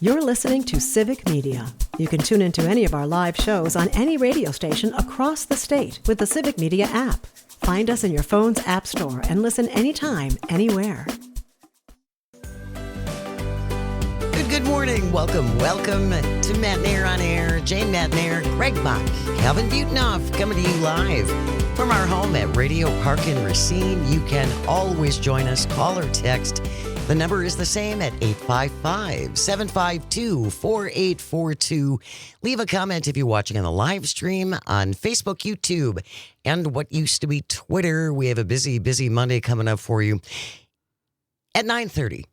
You're listening to Civic Media. You can tune into any of our live shows on any radio station across the state with the Civic Media app. Find us in your phone's app store and listen anytime, anywhere. Good morning. Welcome to Mattnair on Air. Jane Mattnair, Greg Bach, Calvin Butenoff coming to you live from our home at Radio Park in Racine. You can always join us, call or text. The number is the same at 855-752-4842. Leave a comment if you're watching on the live stream on Facebook, YouTube, and what used to be Twitter. We have a busy Monday coming up for you. At 9:30,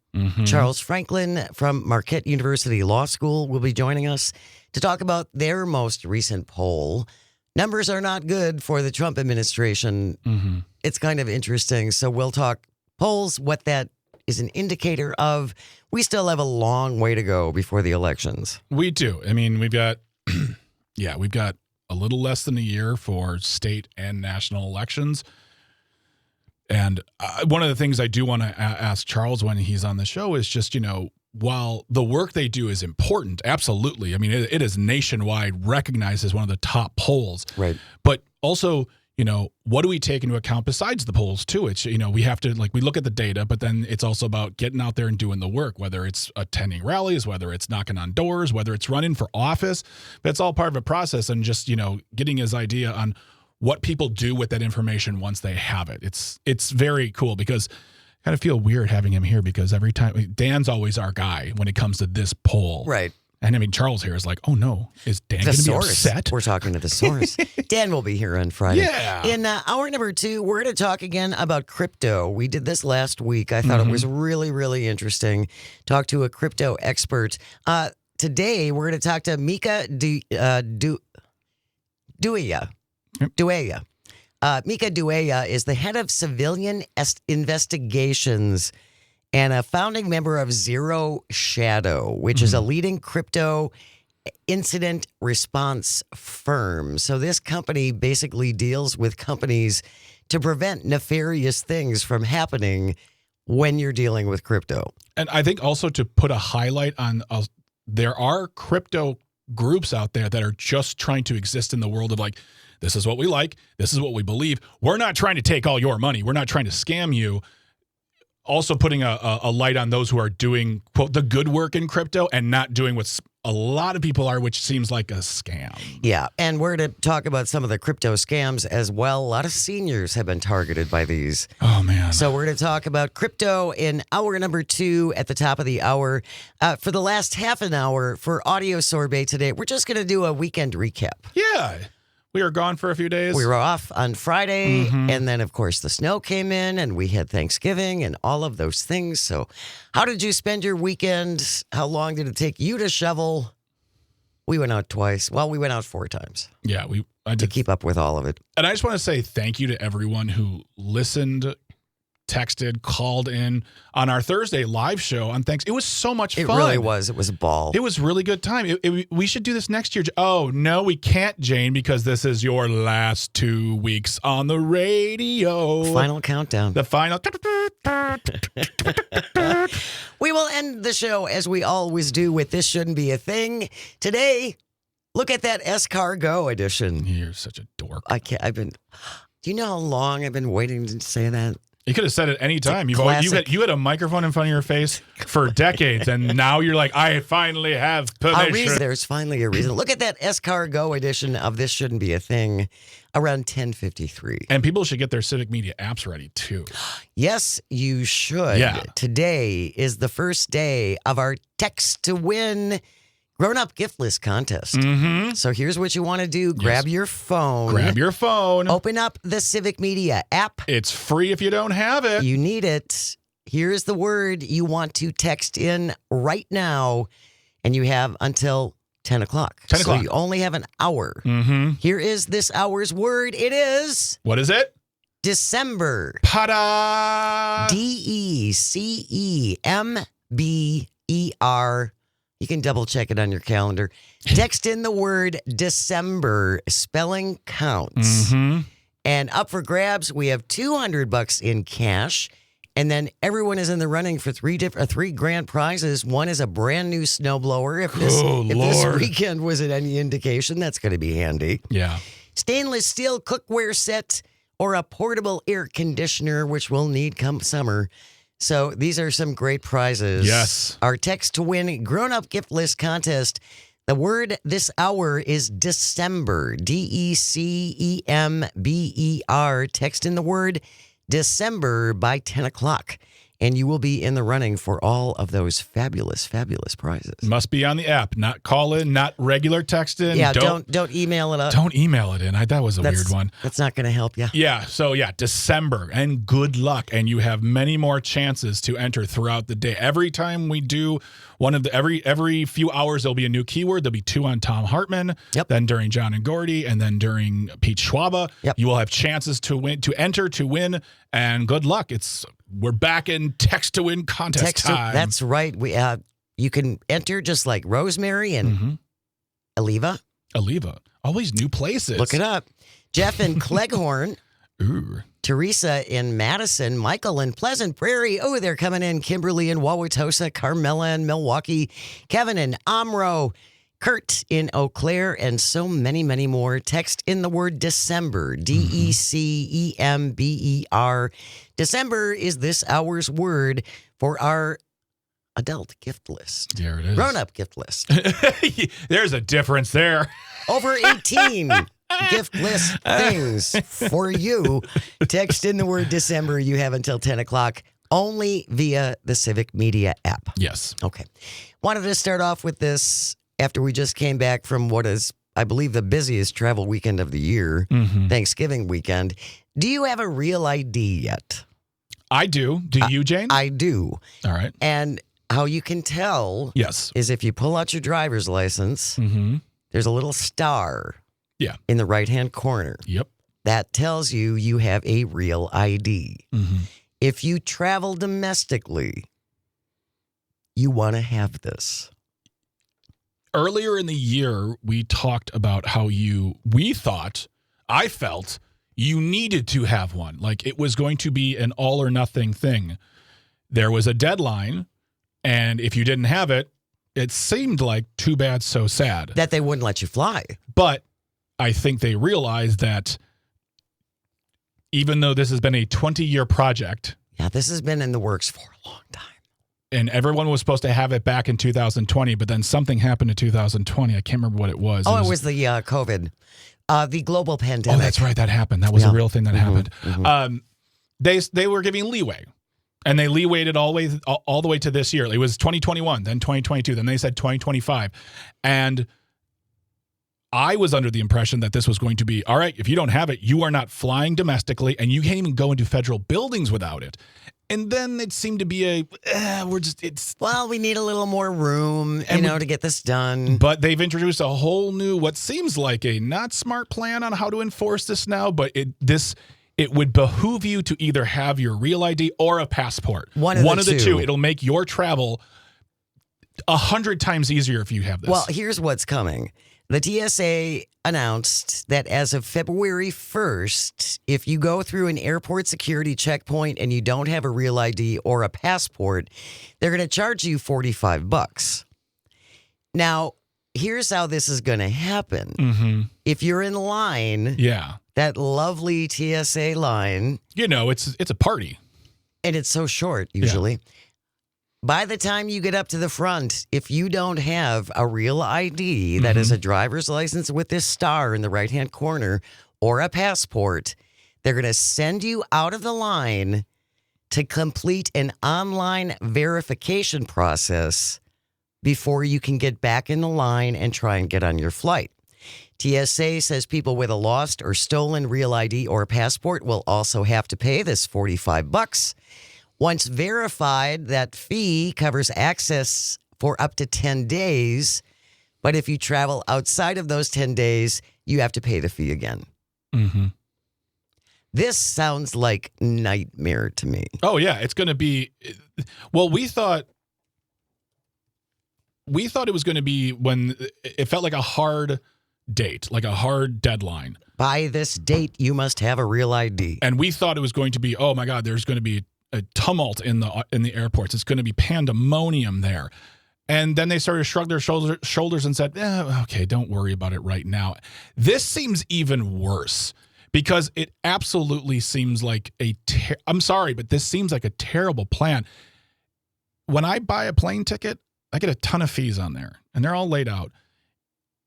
Charles Franklin from Marquette University Law School will be joining us to talk about their most recent poll. Numbers are not good for the Trump administration. It's kind of interesting. So we'll talk polls, what that is an indicator of. We still have a long way to go before the elections. We do. I mean, we've got, we've got a little less than a year for state and national elections. And one of the things I do want to ask Charles when he's on the show is just, while the work they do is important, absolutely. I mean, it is nationwide recognized as one of the top polls. Right. But also, what do we take into account besides the polls, too? It's, we have to, we look at the data, but then it's also about getting out there and doing the work, whether it's attending rallies, whether it's knocking on doors, whether it's running for office. But it's all part of a process, and just, getting his idea on what people do with that information once they have it. It's very cool, because I kind of feel weird having him here, because every time Dan's always our guy when it comes to this poll. Right. And I mean, Charles here is like, oh no, is Dan going to be upset? We're talking to the source. Dan will be here on Friday. Yeah. In hour number 2, we're going to talk again about crypto. We did this last week. I thought it was really, really interesting. Talk to a crypto expert. Today, we're going to talk to Mika Dueya. Mika Dueya is the head of civilian investigations and a founding member of Zero Shadow, which is a leading crypto incident response firm. So this company basically deals with companies to prevent nefarious things from happening when you're dealing with crypto. And I think also to put a highlight on, there are crypto groups out there that are just trying to exist in the world of this is what we like, this is what we believe. We're not trying to take all your money. We're not trying to scam you. Also putting a light on those who are doing, quote, the good work in crypto and not doing what a lot of people are, which seems like a scam. Yeah, and we're going to talk about some of the crypto scams as well. A lot of seniors have been targeted by these. Oh, man. So we're going to talk about crypto in hour number 2 at the top of the hour. For the last half an hour for Audio Sorbet today, we're just going to do a weekend recap. Yeah. We were gone for a few days. We were off on Friday, and then, of course, the snow came in, and we had Thanksgiving and all of those things. So how did you spend your weekend? How long did it take you to shovel? We went out twice. Well, we went out 4 times. Yeah, I did. To keep up with all of it. And I just want to say thank you to everyone who listened, texted, called in on our Thursday live show on Thanksgiving. It was so much fun. It really was. It was a ball. It was really good time. We should do this next year. Oh, no, we can't, Jane, because this is your last 2 weeks on the radio. Final countdown. The final. We will end the show as we always do with This Shouldn't Be a Thing. Today, look at that Escargot edition. You're such a dork. Do you know how long I've been waiting to say that? You could have said it any time. You had a microphone in front of your face for decades, and now you're like, I finally have permission. There's finally a reason. Look at that Escargot edition of This Shouldn't Be a Thing around 10:53. And people should get their Civic Media apps ready, too. Yes, you should. Yeah. Today is the first day of our Text to Win Grown-up gift list contest. So here's what you want to do. Grab your phone. Open up the Civic Media app. It's free if you don't have it. You need it. Here's the word you want to text in right now, and you have until 10 o'clock. 10 o'clock. So you only have an hour. Here is this hour's word. It is... What is it? December. Pada! December. You can double check it on your calendar. Text in the word December. Spelling counts. And up for grabs, we have $200 in cash And then everyone is in the running for three grand prizes. One is a brand new snowblower. If this weekend was any indication, that's going to be handy. Yeah. Stainless steel cookware set or a portable air conditioner, which we'll need come summer. So these are some great prizes. Yes. Our text to win grown-up gift list contest. The word this hour is December. December. Text in the word December by 10 o'clock. And you will be in the running for all of those fabulous, fabulous prizes. Must be on the app, not call in, not regular text in. Yeah, don't email it up. Don't email it in. That was a weird one. That's not going to help you. Yeah. So December, and good luck. And you have many more chances to enter throughout the day. Every time we do one of the every few hours, there'll be a new keyword. There'll be 2 on Tom Hartman. Yep. Then during John and Gordy, and then during Pete Schwaba. Yep. You will have chances to enter, to win, and good luck. We're back in text to win contest time. That's right. You can enter just like Rosemary and Aliva. Always new places. Look it up. Jeff in Cleghorn. Ooh. Teresa in Madison. Michael in Pleasant Prairie. Oh, they're coming in. Kimberly in Wauwatosa. Carmela in Milwaukee. Kevin in Omro. Kurt in Eau Claire, and so many, many more. Text in the word December, December. December is this hour's word for our adult gift list. There it is. Grown-up gift list. There's a difference there. Over 18 gift list things for you. Text in the word December. You have until 10 o'clock. Only via the Civic Media app. Yes. Okay. Wanted to start off with this after we just came back from what is, I believe, the busiest travel weekend of the year, Thanksgiving weekend. Do you have a real ID yet? I do. Do you, Jane? I do. All right. And how you can tell is if you pull out your driver's license, there's a little star in the right-hand corner. Yep. That tells you have a real ID. If you travel domestically, you want to have this. Earlier in the year, we talked about how I felt you needed to have one. Like it was going to be an all or nothing thing. There was a deadline, and if you didn't have it, it seemed like too bad, so sad. That they wouldn't let you fly. But I think they realized that even though this has been a 20-year project. Yeah, this has been in the works for a long time. And everyone was supposed to have it back in 2020, but then something happened in 2020. I can't remember what it was. It was the COVID, the global pandemic. Oh, that's right. That happened. That was a real thing that happened. They were giving leeway, and they leewayed it all the way to this year. It was 2021, then 2022, then they said 2025. And I was under the impression that this was going to be, all right, if you don't have it, you are not flying domestically, and you can't even go into federal buildings without it. And then it seemed to be we need a little more room, to get this done. But they've introduced a whole new, what seems like a not smart plan on how to enforce this now, but it would behoove you to either have your real ID or a passport. One of the two. It'll make your travel 100 times easier if you have this. Well, here's what's coming. The TSA announced that as of February 1st, if you go through an airport security checkpoint and you don't have a real ID or a passport, they're going to charge you $45. Now, here's how this is going to happen. If you're in line, that lovely TSA line. It's a party. And it's so short, usually. Yeah. By the time you get up to the front, if you don't have a real ID that is a driver's license with this star in the right-hand corner or a passport, they're going to send you out of the line to complete an online verification process before you can get back in the line and try and get on your flight. TSA says people with a lost or stolen real ID or passport will also have to pay this $45. Once verified, that fee covers access for up to 10 days. But if you travel outside of those 10 days, you have to pay the fee again. This sounds like nightmare to me. Oh, yeah. It's going to be... Well, we thought it was going to be when it felt like a hard date, like a hard deadline. By this date, you must have a real ID. And we thought it was going to be, oh, my God, there's going to be a tumult in the airports. It's going to be pandemonium there. And then they started to shrug their shoulders and said, okay, don't worry about it right now. This seems even worse because it absolutely seems like I'm sorry, but this seems like a terrible plan. When I buy a plane ticket, I get a ton of fees on there, and they're all laid out.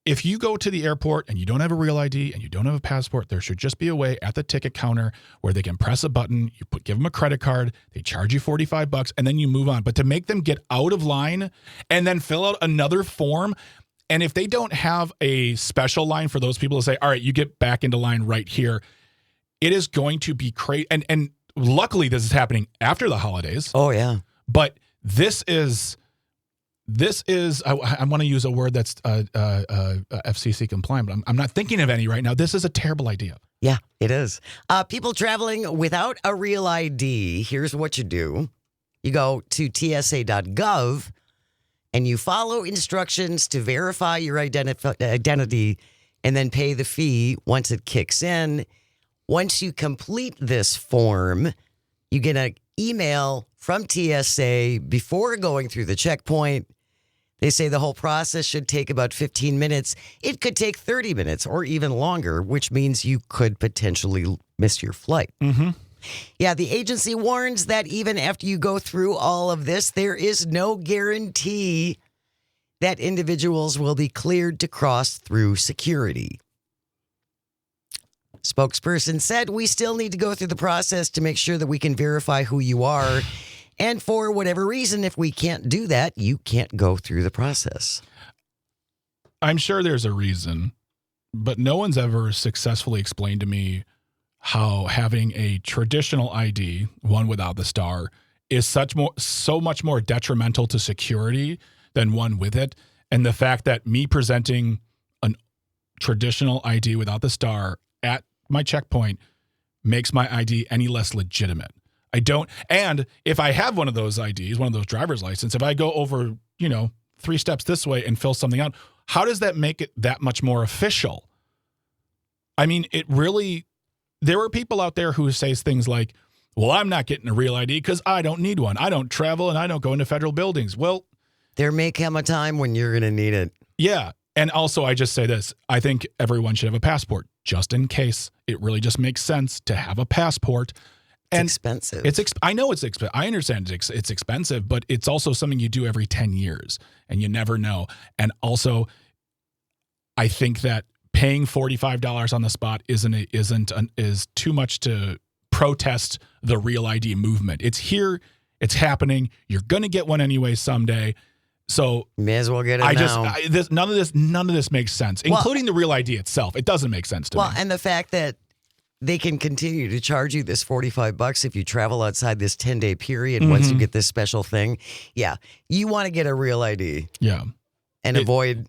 If you go to the airport and you don't have a real ID and you don't have a passport, there should just be a way at the ticket counter where they can press a button, give them a credit card, they charge you $45, and then you move on. But to make them get out of line and then fill out another form, and if they don't have a special line for those people to say, all right, you get back into line right here, it is going to be crazy. And luckily this is happening after the holidays. Oh, yeah. But this is I want to use a word that's FCC compliant, but I'm not thinking of any right now. This is a terrible idea. Yeah, it is. People traveling without a real ID, here's what you do. You go to tsa.gov and you follow instructions to verify your identity and then pay the fee once it kicks in. Once you complete this form, you get an email from TSA before going through the checkpoint. They say the whole process should take about 15 minutes. It could take 30 minutes or even longer, which means you could potentially miss your flight. Mm-hmm. Yeah, the agency warns that even after you go through all of this, there is no guarantee that individuals will be cleared to cross through security. Spokesperson said, we still need to go through the process to make sure that we can verify who you are. And for whatever reason, if we can't do that, you can't go through the process. I'm sure there's a reason, but no one's ever successfully explained to me how having a traditional ID, one without the star, is so much more detrimental to security than one with it. And the fact that me presenting a traditional ID without the star at my checkpoint makes my ID any less legitimate. I don't. And if I have one of those IDs, one of those driver's license, if I go over, 3 steps this way and fill something out, how does that make it that much more official? I mean, there are people out there who say things like, well, I'm not getting a real ID because I don't need one. I don't travel and I don't go into federal buildings. Well, there may come a time when you're going to need it. Yeah. And also, I just say this. I think everyone should have a passport just in case. It really just makes sense to have a passport. It's expensive. I know it's expensive. I understand it's expensive, but it's also something you do every 10 years and you never know. And also, I think that paying $45 on the spot is too much to protest the Real ID movement. It's here. It's happening. You're going to get one anyway someday. So may as well get it now. None of this makes sense, including the Real ID itself. It doesn't make sense to me. Well, and the fact that they can continue to charge you this $45 if you travel outside this 10-day period once you get this special thing. Yeah, you want to get a Real ID. Yeah. And avoid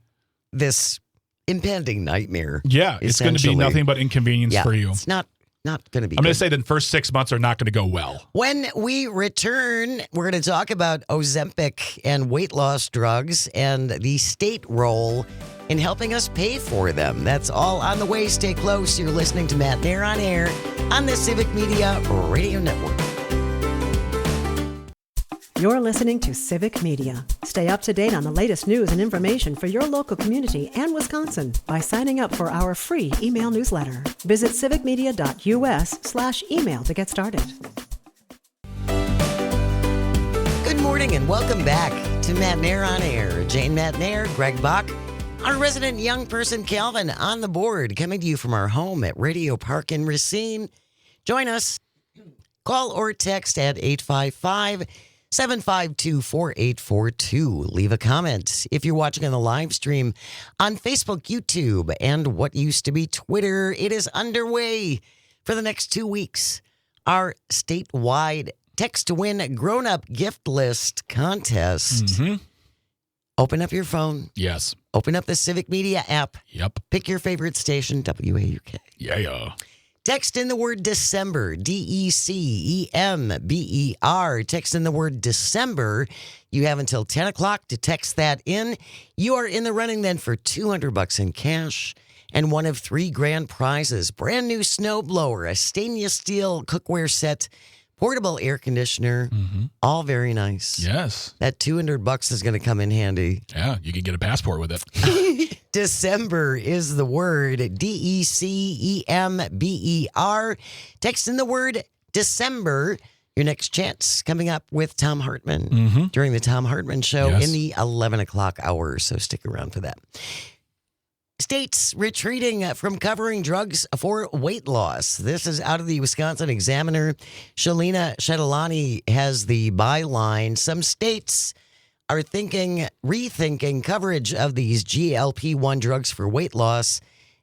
this impending nightmare. Yeah, it's going to be nothing but inconvenience for you. It's not going to be I'm going to say the first 6 months are not going to go well. When we return, we're going to talk about Ozempic and weight loss drugs and the state role in helping us pay for them. That's all on the way. Stay close. You're listening to Matt Nair on Air on the Civic Media Radio Network. You're listening to Civic Media. Stay up to date on the latest news and information for your local community and Wisconsin by signing up for our free email newsletter. Visit civicmedia.us/email to get started. Good morning and welcome back to Matt Nair on Air. Jane Matt Nair, Greg Bach, our resident young person Calvin on the board, coming to you from our home at Radio Park in Racine. Join us. Call or text at 855-752-4842. Leave a comment if you're watching on the live stream on Facebook, YouTube, and what used to be Twitter. It is underway for the next 2 weeks. Our statewide text to win grown-up gift list contest. Mm-hmm. Open up your phone. Yes. Open up the Civic Media app. Yep. Pick your favorite station, WAUK. Yeah. Text in the word December, DECEMBER. Text in the word December. You have until 10 o'clock to text that in. You are in the running then for $200 in cash and one of 3 grand prizes. Brand new snowblower, a stainless steel cookware set, portable air conditioner, all very nice. Yes. That $200 is going to come in handy. Yeah, you can get a passport with it. December is the word, December. Text in the word December. Your next chance coming up with Tom Hartman during the Tom Hartman Show in the 11 o'clock hour. So stick around for that. States retreating from covering drugs for weight loss. This is out of the Wisconsin Examiner. Shalina Shetalani has the byline. Some states are rethinking coverage of these GLP-1 drugs for weight loss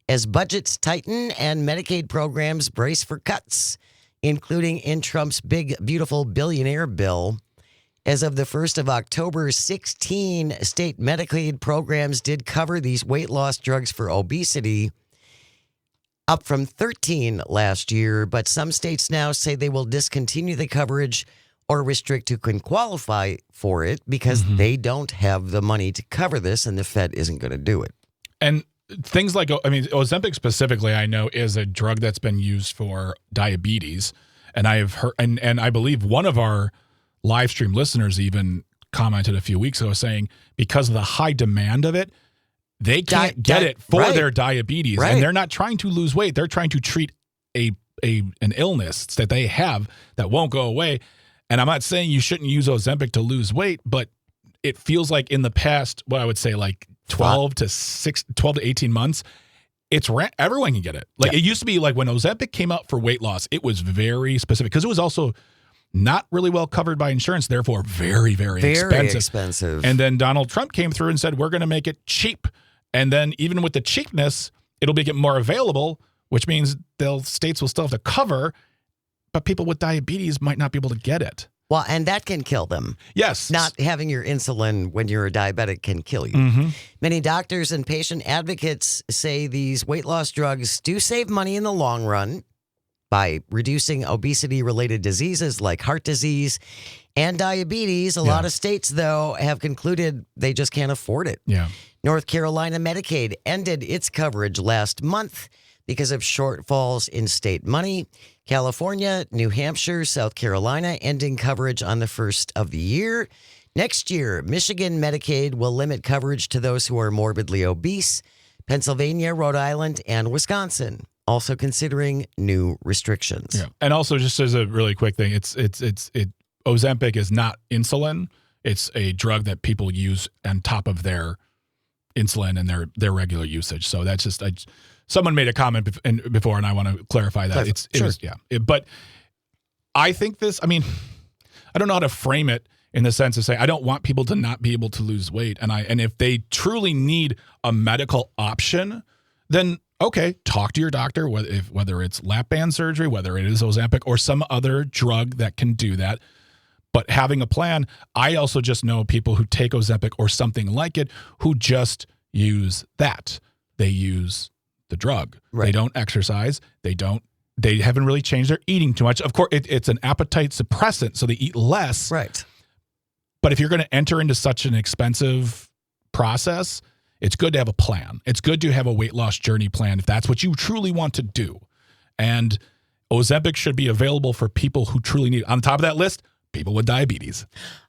as budgets tighten and Medicaid programs brace for cuts, including in Trump's big, beautiful billionaire bill. As of the 1st of October, 16 state Medicaid programs did cover these weight loss drugs for obesity, up from 13 last year. But some states now say they will discontinue the coverage or restrict who can qualify for it because they don't have the money to cover this and the Fed isn't going to do it. And things like, I mean, Ozempic specifically, I know is a drug that's been used for diabetes. And I have heard, and I believe one of our live stream listeners even commented a few weeks ago saying because of the high demand of it, they can't get it for their diabetes. Right. And they're not trying to lose weight. They're trying to treat an illness that they have that won't go away. And I'm not saying you shouldn't use Ozempic to lose weight, but it feels like in the past, what I would say like 12 to 18 months, everyone can get it. Like it used to be like when Ozempic came out for weight loss, it was very specific because it was also not really well covered by insurance, therefore very, very expensive. And then Donald Trump came through and said, we're going to make it cheap. And then even with the cheapness, it'll get more available, which means states will still have to cover, but people with diabetes might not be able to get it. Well, and that can kill them. Yes. Not having your insulin when you're a diabetic can kill you. Many doctors and patient advocates say these weight loss drugs do save money in the long run by reducing obesity-related diseases like heart disease and diabetes. A lot of states, though, have concluded they just can't afford it. Yeah. North Carolina Medicaid ended its coverage last month because of shortfalls in state money. California, New Hampshire, South Carolina ending coverage on the 1st of the year. Next year, Michigan Medicaid will limit coverage to those who are morbidly obese. Pennsylvania, Rhode Island, and Wisconsin also considering new restrictions. Yeah. And also just as a really quick thing, Ozempic is not insulin. It's a drug that people use on top of their insulin and their regular usage. So that's just someone made a comment before, and I want to clarify that. But I think I don't know how to frame it in the sense of say I don't want people to not be able to lose weight, and if they truly need a medical option, then okay, talk to your doctor, whether it's lap band surgery, whether it is Ozempic or some other drug that can do that. But having a plan, I also just know people who take Ozempic or something like it who just use that. They use the drug. Right. They don't exercise. They haven't really changed their eating too much. Of course, it's an appetite suppressant, so they eat less. Right. But if you're going to enter into such an expensive process, it's good to have a plan. It's good to have a weight loss journey plan if that's what you truly want to do. And Ozempic should be available for people who truly need it. On top of that list, people with diabetes.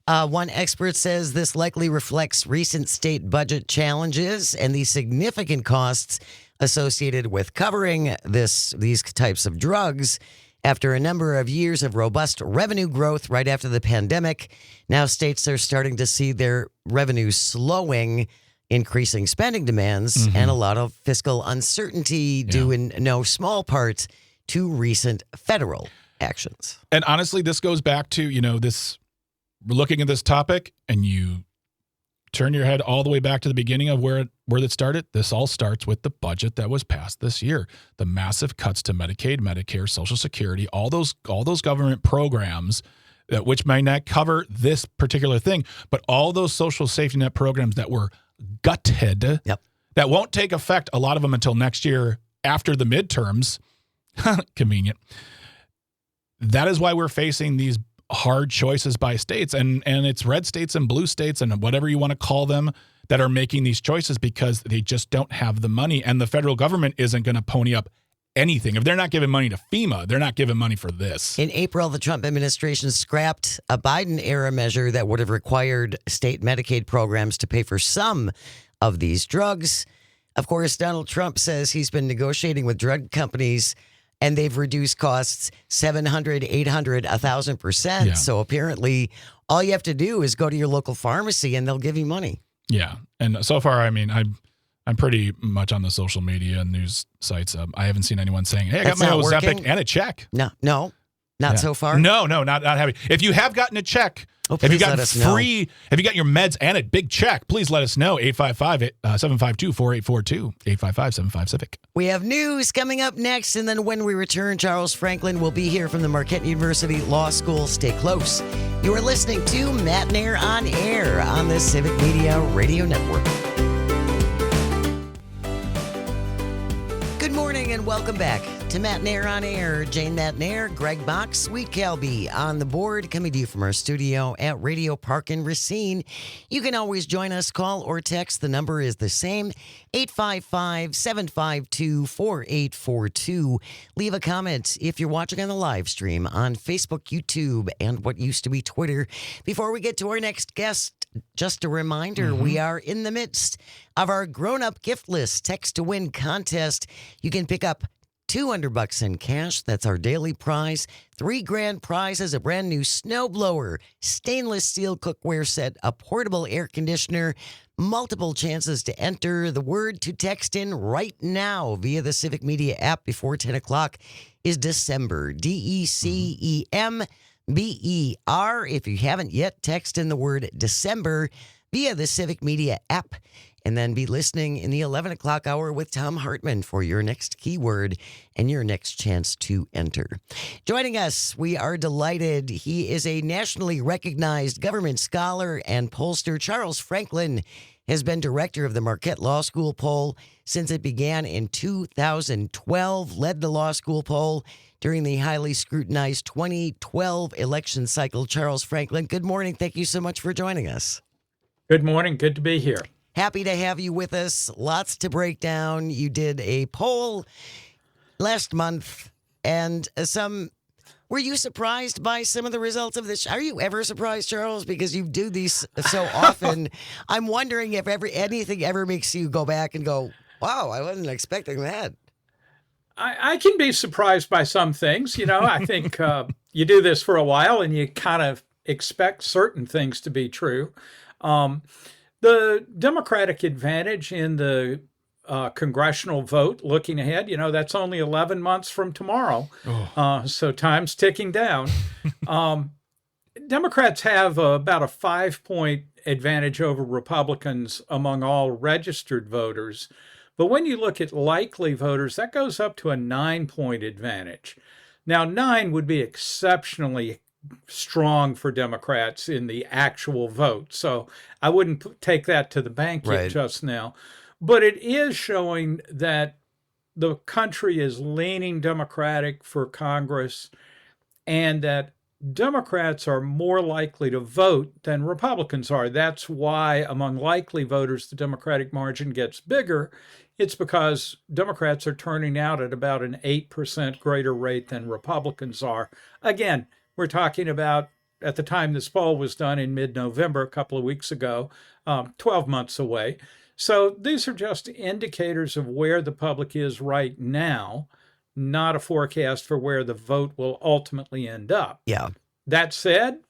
One expert says this likely reflects recent state budget challenges and the significant costs associated with covering these types of drugs. After a number of years of robust revenue growth right after the pandemic, now states are starting to see their revenues slowing, increasing spending demands, and a lot of fiscal uncertainty due in no small part to recent federal actions. And honestly, this goes back to, we're looking at this topic and you turn your head all the way back to the beginning of where it started. This all starts with the budget that was passed this year. The massive cuts to Medicaid, Medicare, Social Security, all those government programs which might not cover this particular thing, but all those social safety net programs that were gutted, that won't take effect, a lot of them until next year after the midterms. Convenient. That is why we're facing these hard choices by states, and it's red states and blue states and whatever you want to call them that are making these choices because they just don't have the money, and the federal government isn't going to pony up anything. If they're not giving money to FEMA, they're not giving money for this. In April, the Trump administration scrapped a Biden-era measure that would have required state Medicaid programs to pay for some of these drugs. Of course, Donald Trump says he's been negotiating with drug companies and they've reduced costs 700, 800, 1,000%. Yeah. So apparently all you have to do is go to your local pharmacy and they'll give you money. Yeah. And so far, I mean, I'm pretty much on the social media and news sites. I haven't seen anyone saying, hey, I got That's my not Ozempic working? and a check. No, not so far. No, not having. If you have gotten a check, if you please got let us know. if you got your meds and a big check, please let us know. 855-752-4842. 855-75-CIVIC. We have news coming up next, and then when we return, Charles Franklin will be here from the Marquette University Law School. Stay close. You are listening to Matt and Air on Air on the Civic Media Radio Network. Good morning and welcome back to Matt and Air on Air. Jane Matt and Air, Greg Bach, Sweet Calby on the board, coming to you from our studio at Radio Park in Racine. You can always join us, call or text. The number is the same, 855-752-4842. Leave a comment if you're watching on the live stream on Facebook, YouTube, and what used to be Twitter. Before we get to our next guest, just a reminder, we are in the midst of our grown-up gift list text to win contest. You can pick up $200 in cash. That's our daily prize. $3,000 prize is a brand new snowblower, stainless steel cookware set, a portable air conditioner. Multiple chances to enter. The word to text in right now via the Civic Media app before 10 o'clock is December. DECEMBER. If you haven't yet, text in the word December via the Civic Media app. And then be listening in the 11 o'clock hour with Tom Hartman for your next keyword and your next chance to enter. Joining us, we are delighted. He is a nationally recognized government scholar and pollster. Charles Franklin has been director of the Marquette Law School poll since it began in 2012, led the law school poll during the highly scrutinized 2012 election cycle. Charles Franklin, good morning. Thank you so much for joining us. Good morning. Good to be here. Happy to have you with us. Lots to break down. You did a poll last month, and were you surprised by some of the results of this? Are you ever surprised, Charles? Because you do these so often. I'm wondering if anything ever makes you go back and go, wow, I wasn't expecting that. I can be surprised by some things. You know, I think you do this for a while and you kind of expect certain things to be true. The Democratic advantage in the congressional vote looking ahead, that's only 11 months from tomorrow. So time's ticking down. Democrats have about a 5-point advantage over Republicans among all registered voters. But when you look at likely voters, that goes up to a 9-point advantage. Now, 9 would be exceptionally strong for Democrats in the actual vote. So I wouldn't take that to the bank yet just now. But it is showing that the country is leaning Democratic for Congress and that Democrats are more likely to vote than Republicans are. That's why among likely voters, the Democratic margin gets bigger. It's because Democrats are turning out at about an 8% greater rate than Republicans are. Again, we're talking about, at the time this poll was done in mid-November, a couple of weeks ago, 12 months away. So these are just indicators of where the public is right now, not a forecast for where the vote will ultimately end up. Yeah. That said,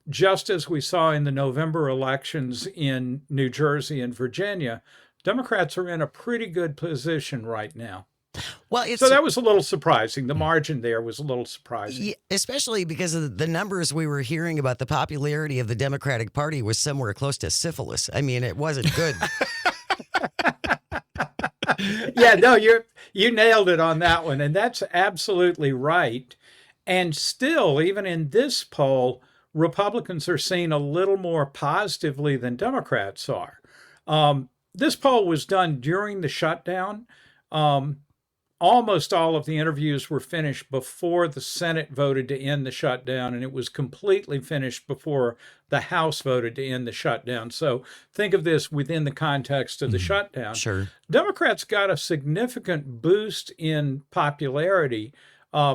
just as we saw in the November elections in New Jersey and Virginia, Democrats are in a pretty good position right now. Well, so that was a little surprising. The margin there was a little surprising. Yeah, especially because of the numbers we were hearing about the popularity of the Democratic Party was somewhere close to syphilis. I mean, it wasn't good. Yeah, no, you nailed it on that one. And that's absolutely right. And still, even in this poll, Republicans are seen a little more positively than Democrats are. This poll was done during the shutdown. almost all of the interviews were finished before the Senate voted to end the shutdown, and it was completely finished before the House voted to end the shutdown. So think of this within the context of the shutdown. Sure. Democrats got a significant boost in popularity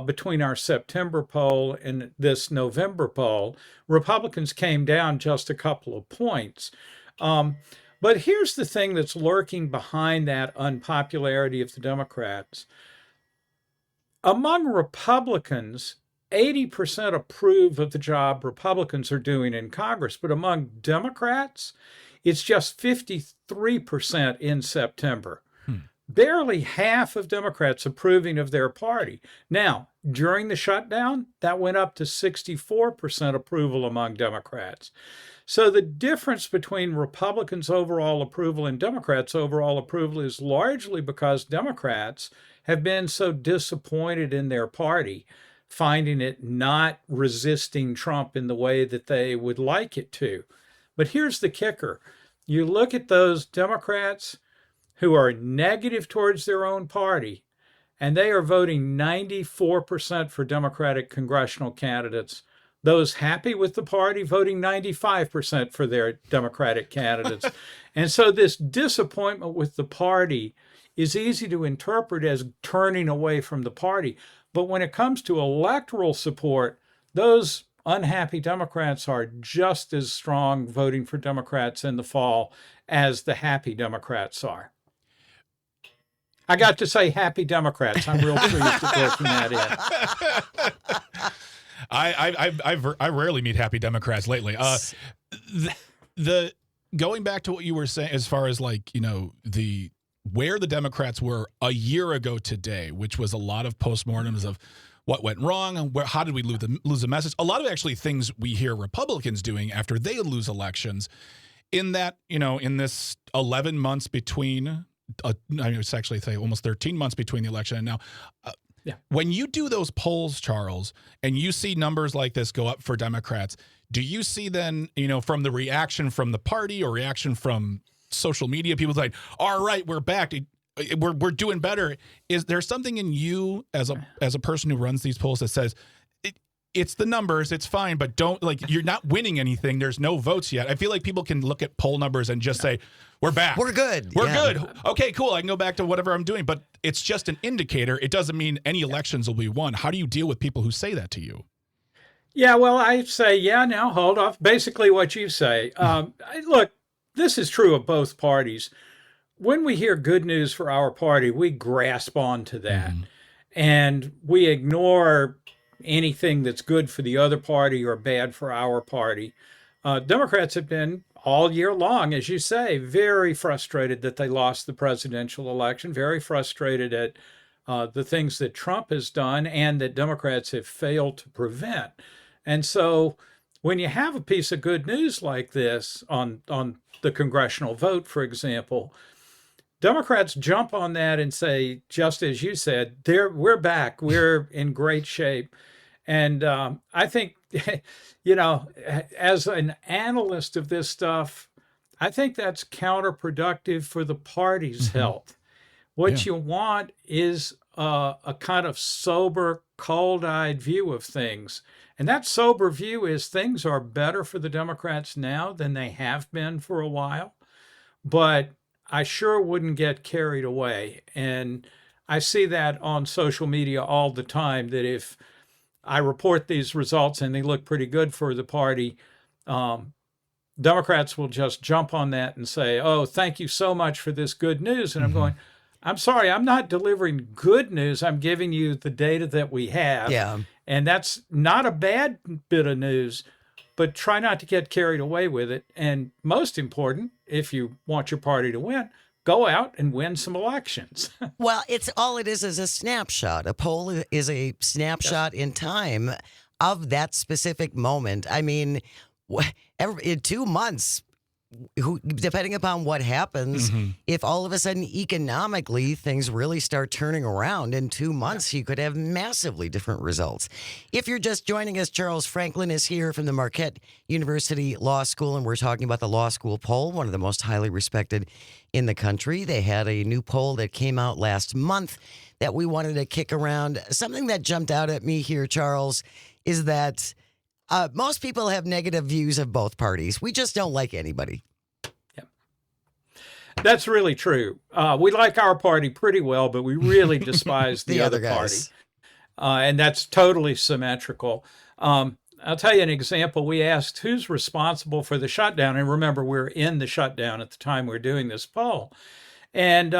between our September poll and this November poll. Republicans came down just a couple of points. But here's the thing that's lurking behind that unpopularity of the Democrats. Among Republicans, 80% approve of the job Republicans are doing in Congress, but among Democrats, it's just 53% in September. Barely half of Democrats approving of their party. Now, during the shutdown, that went up to 64% approval among Democrats. So the difference between Republicans' overall approval and Democrats' overall approval is largely because Democrats have been so disappointed in their party, finding it not resisting Trump in the way that they would like it to. But here's the kicker. You look at those Democrats who are negative towards their own party, and they are voting 94% for Democratic congressional candidates. Those happy with the party voting 95% for their Democratic candidates. And so this disappointment with the party is easy to interpret as turning away from the party. But when it comes to electoral support, those unhappy Democrats are just as strong voting for Democrats in the fall as the happy Democrats are. I got to say happy Democrats. I'm real pleased at working that in. I rarely meet happy Democrats lately. The going back to what you were saying as far as like, you know, where the Democrats were a year ago today, which was a lot of postmortems of what went wrong and how did we lose the message. A lot of actually things we hear Republicans doing after they lose elections. In that, you know, in this 11 months between. It's actually almost 13 months between the election and now. When you do those polls, Charles, and you see numbers like this go up for Democrats, do you see then, you know, from the reaction from the party or reaction from social media, people like, all right, we're back. We're doing better. Is there something in you as a person who runs these polls that says, it's the numbers, it's fine, but don't, like, you're not winning anything. There's no votes yet. I feel like people can look at poll numbers and just say, we're back. We're good. We're good. Okay, cool. I can go back to whatever I'm doing, but it's just an indicator. It doesn't mean any elections will be won. How do you deal with people who say that to you? Yeah, well, I say, now hold off. Basically what you say. Look, this is true of both parties. When we hear good news for our party, we grasp onto that. And we ignore anything that's good for the other party or bad for our party. Democrats have been all year long, as you say, very frustrated that they lost the presidential election, very frustrated at the things that Trump has done and that Democrats have failed to prevent. And so when you have a piece of good news like this on the congressional vote, for example, Democrats jump on that and say, just as you said, we're back, we're in great shape. And I think, you know, as an analyst of this stuff, I think that's counterproductive for the party's health. What you want is a kind of sober, cold-eyed view of things. And that sober view is things are better for the Democrats now than they have been for a while. But I sure wouldn't get carried away. And I see that on social media all the time, that if I report these results and they look pretty good for the party, Democrats will just jump on that and say, oh, thank you so much for this good news. And I'm going, I'm sorry, I'm not delivering good news. I'm giving you the data that we have. Yeah. And that's not a bad bit of news, but try not to get carried away with it. And most important, if you want your party to win, go out and win some elections. Well, it is a snapshot. A poll is a snapshot in time of that specific moment. I mean, in 2 months, depending upon what happens, if all of a sudden economically things really start turning around in 2 months, you could have massively different results. If you're just joining us, Charles Franklin is here from the Marquette University Law School, and we're talking about the law school poll, one of the most highly respected in the country. They had a new poll that came out last month that we wanted to kick around. Something that jumped out at me here, Charles, is that most people have negative views of both parties. We just don't like anybody. That's really true. We like our party pretty well, but we really despise the other party. And that's totally symmetrical. I'll tell you an example. We asked who's responsible for the shutdown. And remember, we're in the shutdown at the time we're doing this poll. And,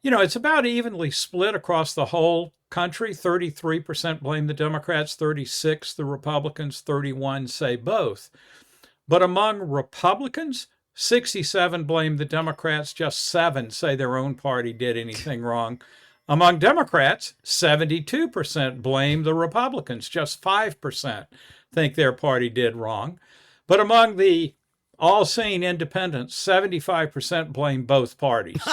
it's about evenly split across the whole country. 33% blame the Democrats, 36% the Republicans, 31% say both. But among Republicans, 67 blame the Democrats, just 7 say their own party did anything wrong. Among Democrats, 72% blame the Republicans, just 5% think their party did wrong. But among the all-sane independents, 75% blame both parties.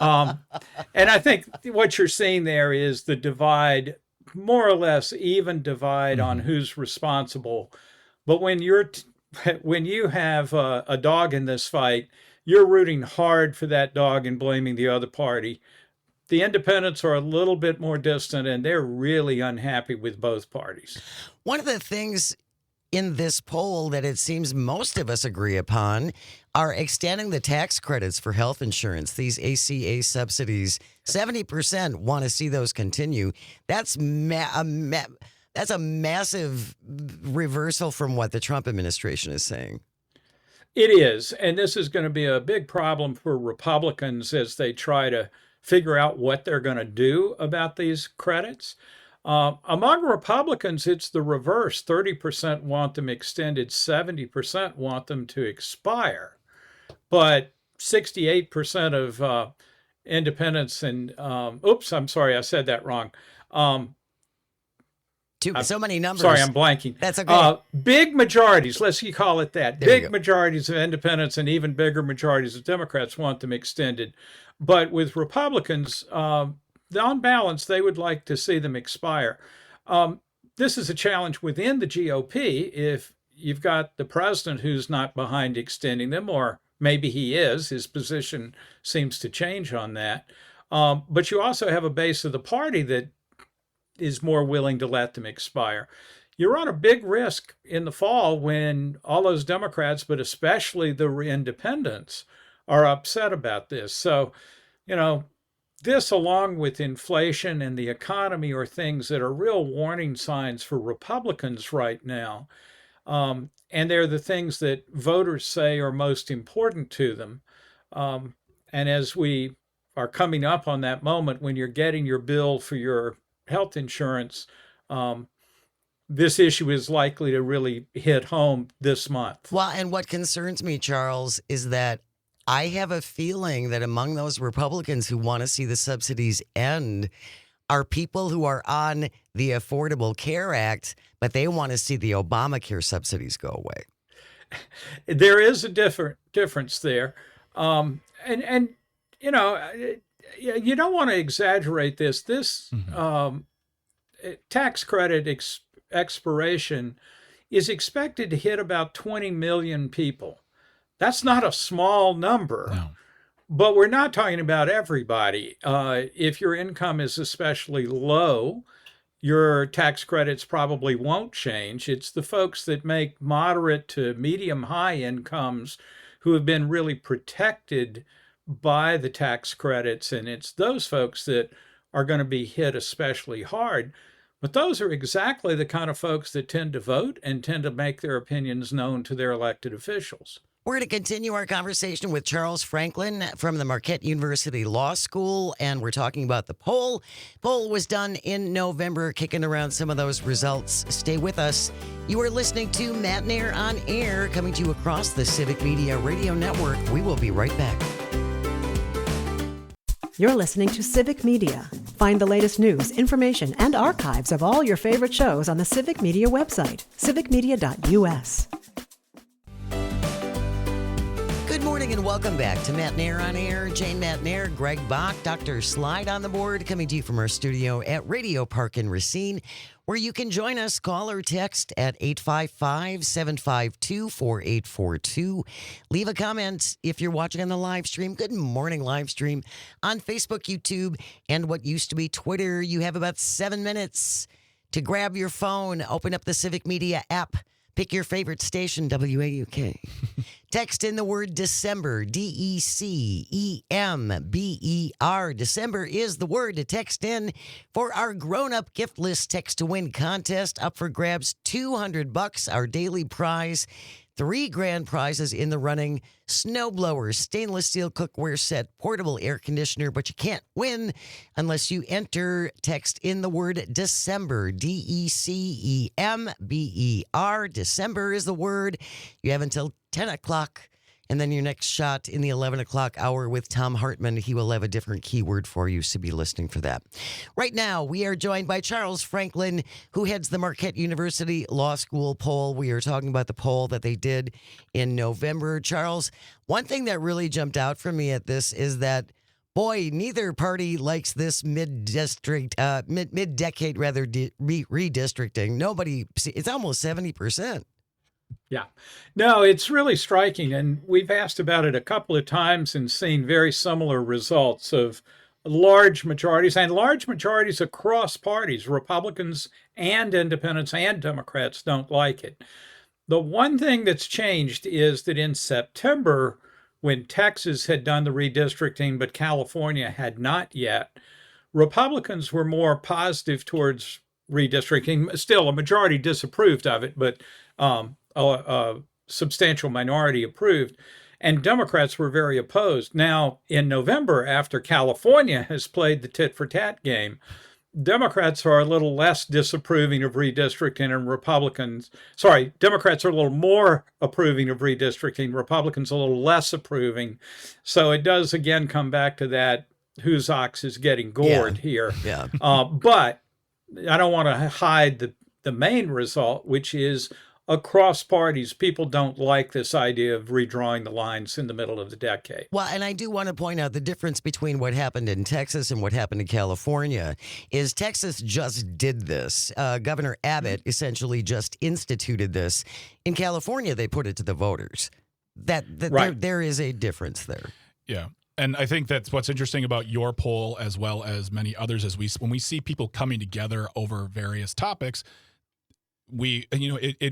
And I think what you're seeing there is the divide, more or less even divide on who's responsible. But when you have a dog in this fight, you're rooting hard for that dog and blaming the other party. The independents are a little bit more distant, and they're really unhappy with both parties. One of the things in this poll that it seems most of us agree upon are extending the tax credits for health insurance, these ACA subsidies. 70% want to see those continue. That's a massive reversal from what the Trump administration is saying. It is, and this is going to be a big problem for Republicans as they try to figure out what they're going to do about these credits. Among Republicans, it's the reverse. 30% want them extended, 70% want them to expire. But 68% of independents and, I'm sorry, I said that wrong. So many numbers. Sorry, I'm blanking. That's okay. Big majorities, let's call it that. There you Big go. majorities of independents and even bigger majorities of Democrats want them extended. But with Republicans, on balance, they would like to see them expire. This is a challenge within the GOP if you've got the president who's not behind extending them, or maybe he is. His position seems to change on that. But you also have a base of the party that is more willing to let them expire. You run a big risk in the fall when all those Democrats, but especially the independents, are upset about this. So, this along with inflation and the economy are things that are real warning signs for Republicans right now. And they're the things that voters say are most important to them. And as we are coming up on that moment when you're getting your bill for your health insurance, this issue is likely to really hit home this month. Well, and what concerns me, Charles, is that I have a feeling that among those Republicans who want to see the subsidies end are people who are on the Affordable Care Act, but they want to see the Obamacare subsidies go away. There is a difference there. You don't want to exaggerate this. This tax credit expiration is expected to hit about 20 million people. That's not a small number, No. but we're not talking about everybody. If your income is especially low, your tax credits probably won't change. It's the folks that make moderate to medium high incomes who have been really protected by the tax credits, and it's those folks that are going to be hit especially hard. But those are exactly the kind of folks that tend to vote and tend to make their opinions known to their elected officials. We're going to continue our conversation with Charles Franklin from the Marquette University Law School, and we're talking about the poll. Poll was done in November, kicking around some of those results. Stay with us. You are listening to Matt and Air on Air, coming to you across the Civic Media Radio Network. We will be right back. You're listening to Civic Media. Find the latest news, information, and archives of all your favorite shows on the Civic Media website, civicmedia.us. Good morning morning and welcome back to Matt Nair on Air. Jane Matt Nair, Greg Bach, Dr. Slide on the board, coming to you from our studio at Radio Park in Racine, where you can join us. Call or text at 855-752-4842. Leave a comment if you're watching on the live stream. Good morning live stream on Facebook, YouTube, and what used to be Twitter. You have about 7 minutes to grab your phone, open up the Civic Media app, pick your favorite station, WAUK. Text in the word December, DECEMBER. December is the word to text in for our grown-up gift list text to win contest. Up for grabs, $200, our daily prize. 3 grand prizes in the running: snowblower, stainless steel cookware set, portable air conditioner. But you can't win unless you enter. Text in the word December, DECEMBER. December is the word. You have until 10 o'clock. And then your next shot in the 11 o'clock hour with Tom Hartman. He will have a different keyword for you, so be listening for that. Right now, we are joined by Charles Franklin, who heads the Marquette University Law School poll. We are talking about the poll that they did in November. Charles, one thing that really jumped out for me at this is that, boy, neither party likes this mid-decade redistricting. Nobody, it's almost 70%. Yeah. No, it's really striking. And we've asked about it a couple of times and seen very similar results of large majorities across parties. Republicans and independents and Democrats don't like it. The one thing that's changed is that in September, when Texas had done the redistricting, but California had not yet, Republicans were more positive towards redistricting. Still, a majority disapproved of it, but a substantial minority approved, and Democrats were very opposed. Democrats are a little less disapproving of redistricting, and Democrats are a little more approving of redistricting, Republicans a little less approving. So it does again come back to that whose ox is getting gored here. Yeah. But I don't want to hide the main result, which is across parties, people don't like this idea of redrawing the lines in the middle of the decade. Well, and I do want to point out the difference between what happened in Texas and what happened in California is Texas just did this. Governor Abbott essentially just instituted this. In California, they put it to the voters. Right. There is a difference there. Yeah. And I think that's what's interesting about your poll, as well as many others, is when we see people coming together over various topics,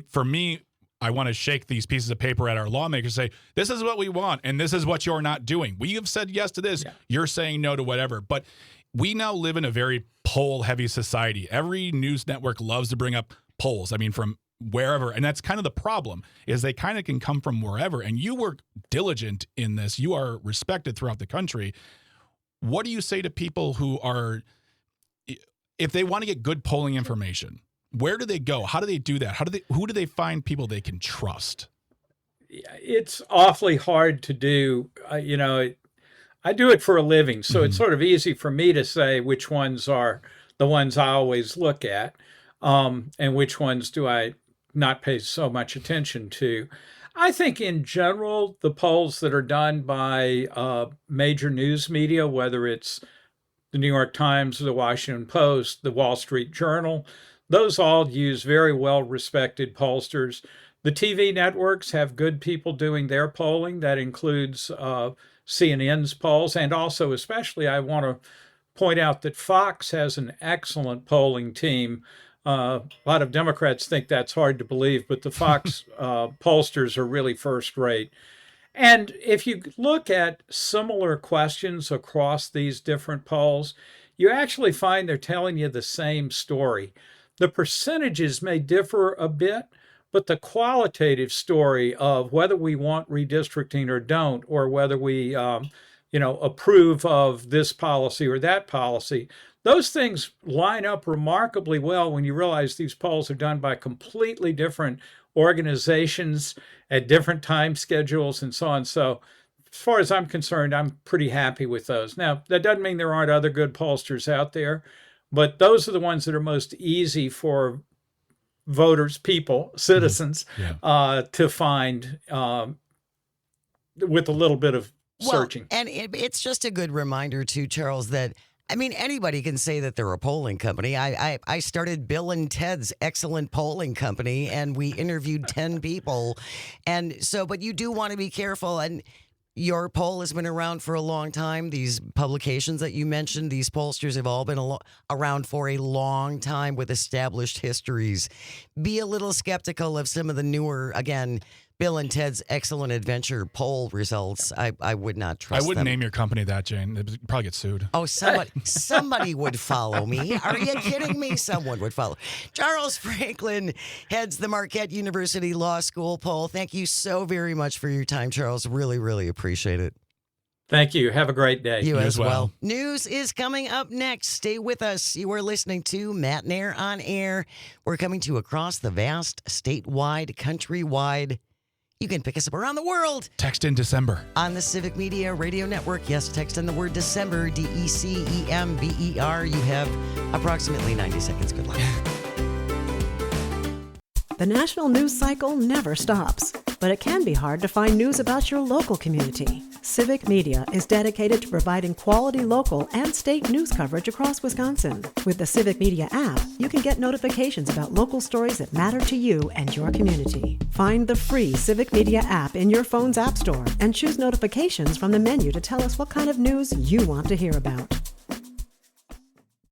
for me, I want to shake these pieces of paper at our lawmakers and say, this is what we want, and this is what you're not doing. We have said yes to this. Yeah. You're saying no to whatever. But we now live in a very poll-heavy society. Every news network loves to bring up polls. I mean, from wherever. And that's kind of the problem, is they kind of can come from wherever. And you were diligent in this. You are respected throughout the country. What do you say to people who are, if they want to get good polling information, where do they go? How do they do that? Who do they find people they can trust? It's awfully hard to do. I do it for a living, so it's sort of easy for me to say which ones are the ones I always look at, and which ones do I not pay so much attention to. I think in general, the polls that are done by major news media, whether it's the New York Times, the Washington Post, the Wall Street Journal, those all use very well-respected pollsters. The TV networks have good people doing their polling. That includes CNN's polls. And also, especially, I want to point out that Fox has an excellent polling team. A lot of Democrats think that's hard to believe, but the Fox pollsters are really first-rate. And if you look at similar questions across these different polls, you actually find they're telling you the same story. The percentages may differ a bit, but the qualitative story of whether we want redistricting or don't, or whether we, approve of this policy or that policy, those things line up remarkably well when you realize these polls are done by completely different organizations at different time schedules and so on. So as far as I'm concerned, I'm pretty happy with those. Now, that doesn't mean there aren't other good pollsters out there, but those are the ones that are most easy for voters, people, citizens, to find, with a little bit of searching. And it's just a good reminder too, Charles, that I mean, anybody can say that they're a polling company. I started Bill and Ted's Excellent Polling Company, and we interviewed 10 people. And so, but you do want to be careful. And your poll has been around for a long time. These publications that you mentioned, these pollsters have all been around for a long time with established histories. Be a little skeptical of some of the newer, again, Bill and Ted's Excellent Adventure poll results. I would not trust them. I wouldn't name your company that, Jane. It'd probably get sued. Oh, somebody would follow me. Are you kidding me? Someone would follow. Charles Franklin heads the Marquette University Law School poll. Thank you so very much for your time, Charles. Really, really appreciate it. Thank you. Have a great day. You as well. News is coming up next. Stay with us. You are listening to Matt and Air on Air. We're coming to you across the vast, statewide, countrywide. You can pick us up around the world. Text in December. On the Civic Media Radio Network. Yes, text in the word December, DECEMBER. You have approximately 90 seconds. Good luck. The national news cycle never stops, but it can be hard to find news about your local community. Civic Media is dedicated to providing quality local and state news coverage across Wisconsin. With the Civic Media app, you can get notifications about local stories that matter to you and your community. Find the free Civic Media app in your phone's app store and choose notifications from the menu to tell us what kind of news you want to hear about.